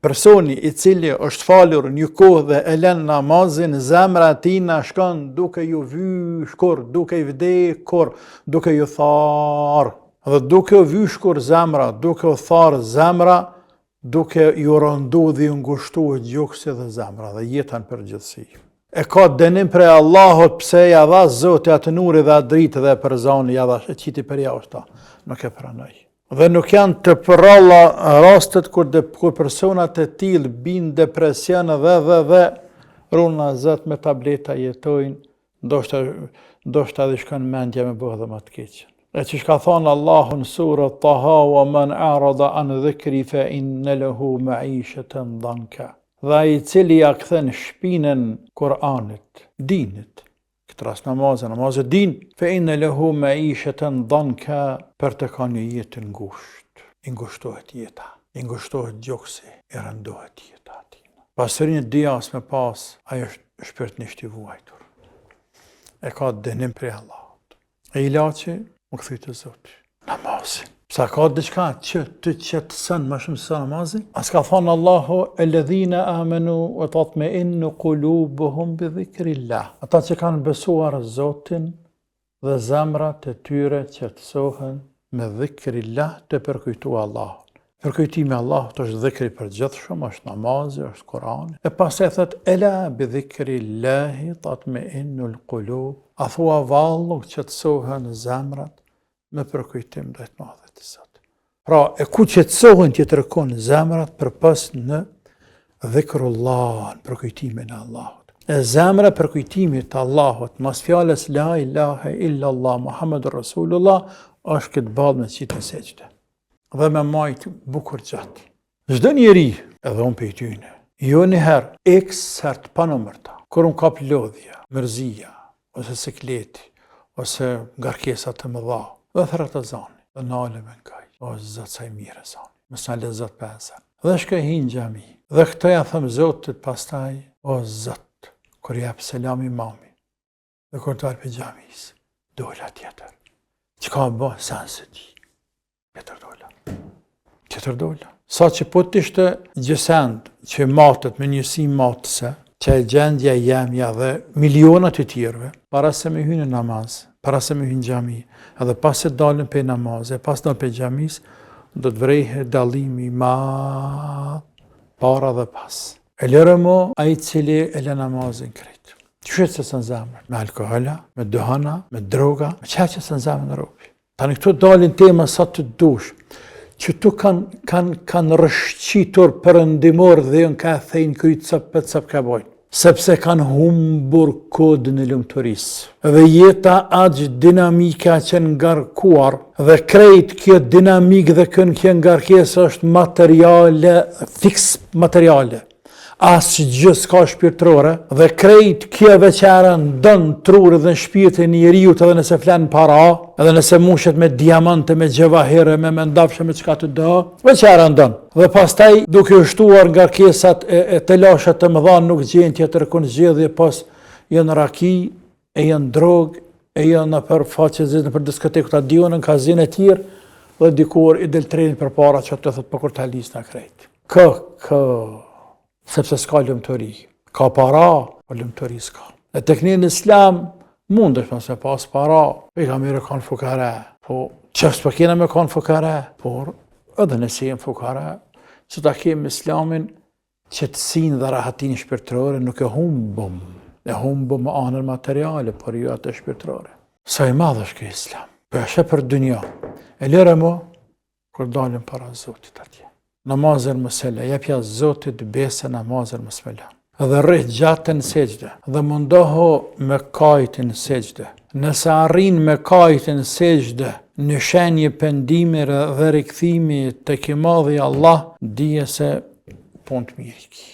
personi i cili është falur një kohë dhe e lën namazin, zemra e tij na shkon duke ju vyshkur, duke i vdekur, duke ju tharë. Dhe duke u vyshkur zemra, duke u tharë zemra, duke ju rëndu dhe ju ngushtu gjuksi dhe zemra dhe jetën përgjithësi. E ka dënim prej Allahut pse ja dha Zoti atë nuri dhe atë dritë dhe për zonë ja dha qiti për jashtë, nuk e pranoj. Dhe nuk janë të përralla rastet kur personat e tillë bin depresion dhe runa zot me tableta jetojnë, ndoshta dhe shkon mendja me bëh dhe më të keq. E që shka thonë Allahu në surët Taha, wa man a'rada an dhikri fa inna lahu ma'ishatan dhanka. Dhe i cili ja kthen shpinën Kur'anit, dinit, këtë rast namazet din, fa inna lahu ma'ishatan dhanka, për të ka një jetë i ngushtohet jeta, i ngushtohet gjoksi, i rëndohet jeta atina. Pasërinë dias me pas, ajo është shpirtnisht i vuajtur. E ka dënim prej Allahut. E ilaçi më këthy të Zoti, namazin. Sa ka diçka që të qetëson më shumë se namazin? As ka thonë Allahu, alladhina amanu wa tatma'innu qulubuhum bi dhikrillah. Ata që kanë besuar Zotin dhe zemrat e tyre qetësohen me dhikrillah, të përkujtua Allahun. Përkujtimi Allahut është dhikri përgjithshëm, është namazi, është Kurani. E pas e thot ela bi dhikrillahi tatma'innul qulub. A thua vallu qetësohen zemrat me përkujtim dhe të madhe të Zotit. Pra, e ku qetësohen që të rëkon zemrat përpas në dhikrullah, në përkujtimin e Allahut. E zemra përkujtimit të Allahut, mas fjales la ilaha illallah, Muhammedur Rasulullah, është këtë balë me qitë në seqde. Dhe me majtë bukur gjatë. Çdo njeri, edhe unë për i tyne, jo njëherë, herë të panëmërta, kur unë kap lodhja, mërzia, ose sikleti, ose ngarkesat të mëdha, dhe thërët të zani, dhe nale me nkaj, o zëtë sa i mire zani, mësë në lezat për ezen. Dhe shka hinë gjami, dhe këta ja thëmë Zotit pastaj, o zëtë, kër jepë selam imami, dhe kër të alë për gjamis, dola tjetër. Që ka më bëhë sensë ti, tjetër dola. Sa që po të ishte gjësend që matët me njësi matëse, që e gjendja jemja dhe milionat të tjerve, para se me hynë namaz, para se me hynë gjami, edhe pas se dalën për namaz, e pas dalën për gjamis, do të vrejhe dalimi ma para dhe pas. E lërë mo, a i cili e le namazin krejtë. Që shetë se së në zemër? Me alkohola, me duhana, me droga, me që se në zemër në ropi. Tani këtu dalin tema sa të dush, që tu kanë rëshqitur përëndimor dhe jënë ka thejnë krytë cëp ka bojnë. Sepse kanë humbur kodën e lumëturisë. Dhe jeta aqë dinamika që ngarkuar dhe krejt kjo dinamik dhe kjo ngarkesë është materiale, fix materiale. Asë gjë s'ka shpirtërore dhe krejt kjo veçara ndën trurë dhe në shpirtin e njeriut edhe nëse flenë para, edhe nëse mushet me diamante, me gjevahire, me mendafshe, me qka të do, veçara ndën. Dhe pastaj duke shtuar ngarkesat e të lashat të mëdha nuk gjenë tjetër kënë zgjedhje pas janë raki, e janë drog, e janë në për faqe zizë, në për diskoteku të adionën, kazin e tjirë, dhe dikur i del treni për para që të thët për kur të halis në krejt. Sepse s'ka lëmëtëri. Ka para, po lëmëtëri s'ka. E tekninë në islam, mund është nëse pas para, pejgamberi kanë fukare, po qëfës për kena me kanë fukare, por edhe nëse jenë fukare, që ta kemë islamin qëtësin dhe rahatin shpirtërore, nuk e humbëm. E humbëm anër materiale, por ju atë shpirtërore. Sa i madhë është kë islam. Për është për dynja. E lërë mo, kër dalim para Zotit atje. Namazën mësele, jepja Zotit bese namazën mësele. Dhe rrih gjatën seqde, dhe mundoho me kajtin seqde. Nëse arrin me kajtin seqde, në shenje pendimire dhe rikthimi të kimadhi Allah, dije se pun të miriki.